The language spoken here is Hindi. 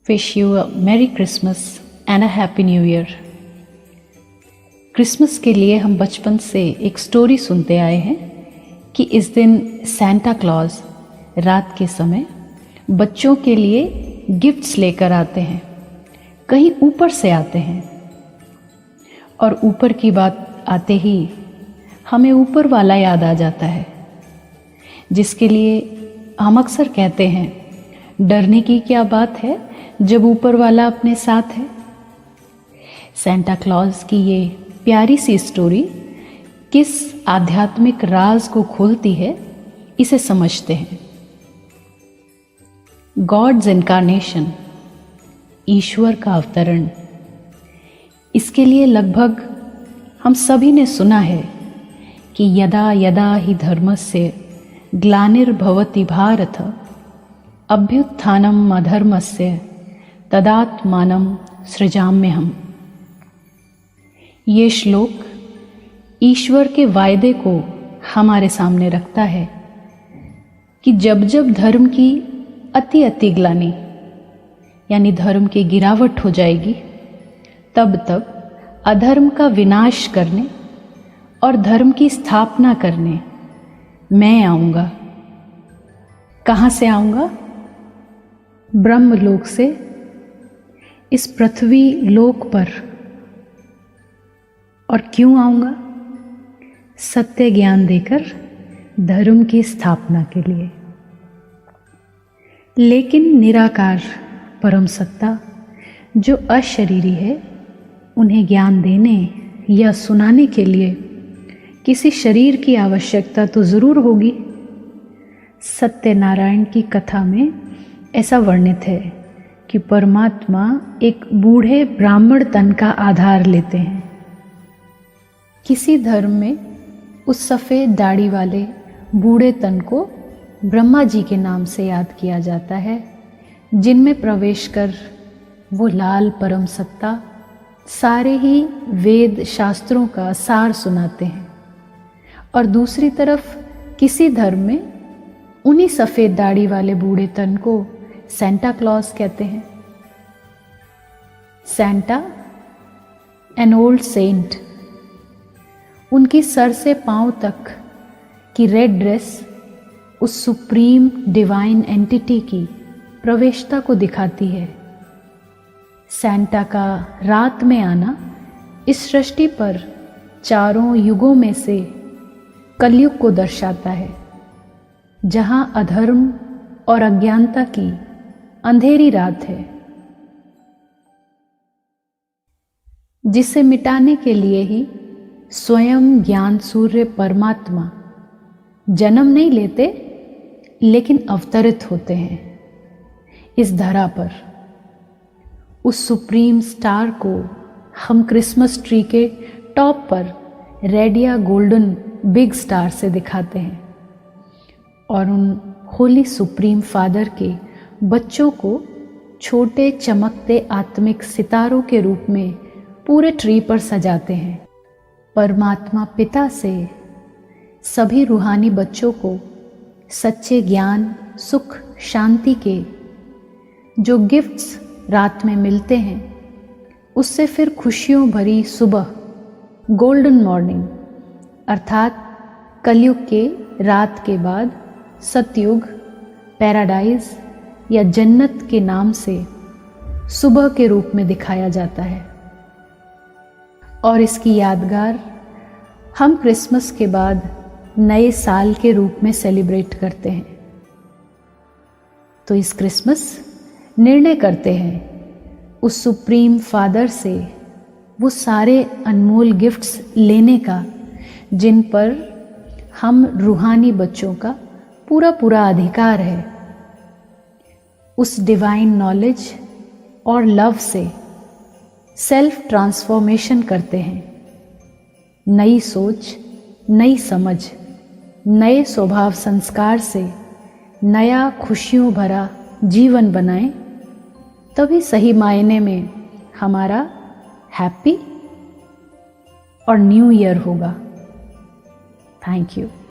Wish you a Merry Christmas and a Happy New Year। Christmas के लिए हम बचपन से एक स्टोरी सुनते आए हैं कि इस दिन सैंटा क्लॉज रात के समय बच्चों के लिए गिफ्ट्स लेकर आते हैं, कहीं ऊपर से आते हैं। और ऊपर की बात आते ही हमें ऊपर वाला याद आ जाता है, जिसके लिए हम अक्सर कहते हैं डरने की क्या बात है जब ऊपर वाला अपने साथ है। सैंटा क्लॉज की ये प्यारी सी स्टोरी किस आध्यात्मिक राज को खोलती है, इसे समझते हैं। गॉड्स इनकारनेशन, ईश्वर का अवतरण। इसके लिए लगभग हम सभी ने सुना है कि यदा यदा हि धर्मस्य ग्लानिर्भवति भारत अभ्युत्थानम् अधर्मस्य तदात्मानं सृजाम्यहम्। ये श्लोक ईश्वर के वायदे को हमारे सामने रखता है कि जब जब धर्म की अति ग्लानि यानी धर्म की गिरावट हो जाएगी, तब तब अधर्म का विनाश करने और धर्म की स्थापना करने मैं आऊँगा। कहाँ से आऊँगा? ब्रह्मलोक से इस पृथ्वी लोक पर। और क्यों आऊँगा? सत्य ज्ञान देकर धर्म की स्थापना के लिए। लेकिन निराकार परम सत्ता जो अशरीरी है, उन्हें ज्ञान देने या सुनाने के लिए किसी शरीर की आवश्यकता तो ज़रूर होगी। सत्यनारायण की कथा में ऐसा वर्णित है कि परमात्मा एक बूढ़े ब्राह्मण तन का आधार लेते हैं। किसी धर्म में उस सफ़ेद दाढ़ी वाले बूढ़े तन को ब्रह्मा जी के नाम से याद किया जाता है, जिनमें प्रवेश कर वो लाल परम सत्ता सारे ही वेद शास्त्रों का सार सुनाते हैं। और दूसरी तरफ किसी धर्म में उन्हीं सफ़ेद दाढ़ी वाले बूढ़े तन को सैंटा क्लॉज कहते हैं। सैंटा, एन ओल्ड सेंट, उनकी सर से पांव तक की रेड ड्रेस उस सुप्रीम डिवाइन एंटिटी की प्रवेशता को दिखाती है। सैंटा का रात में आना इस सृष्टि पर चारों युगों में से कलयुग को दर्शाता है, जहां अधर्म और अज्ञानता की अंधेरी रात है, जिसे मिटाने के लिए ही स्वयं ज्ञान सूर्य परमात्मा जन्म नहीं लेते, लेकिन अवतरित होते हैं इस धरा पर। उस सुप्रीम स्टार को हम क्रिसमस ट्री के टॉप पर रेड या गोल्डन बिग स्टार से दिखाते हैं, और उन होली सुप्रीम फादर के बच्चों को छोटे चमकते आत्मिक सितारों के रूप में पूरे ट्री पर सजाते हैं। परमात्मा पिता से सभी रूहानी बच्चों को सच्चे ज्ञान, सुख, शांति के जो गिफ्ट्स रात में मिलते हैं, उससे फिर खुशियों भरी सुबह, गोल्डन मॉर्निंग, अर्थात कलयुग के रात के बाद सतयुग, पैराडाइज या जन्नत के नाम से सुबह के रूप में दिखाया जाता है। और इसकी यादगार हम क्रिसमस के बाद नए साल के रूप में सेलिब्रेट करते हैं। तो इस क्रिसमस निर्णय करते हैं उस सुप्रीम फादर से वो सारे अनमोल गिफ्ट्स लेने का, जिन पर हम रूहानी बच्चों का पूरा अधिकार है। उस डिवाइन नॉलेज और लव से सेल्फ ट्रांसफॉर्मेशन करते हैं। नई सोच, नई समझ, नए स्वभाव संस्कार से नया खुशियों भरा जीवन बनाएं, तभी सही मायने में हमारा हैप्पी और न्यू ईयर होगा। Thank you.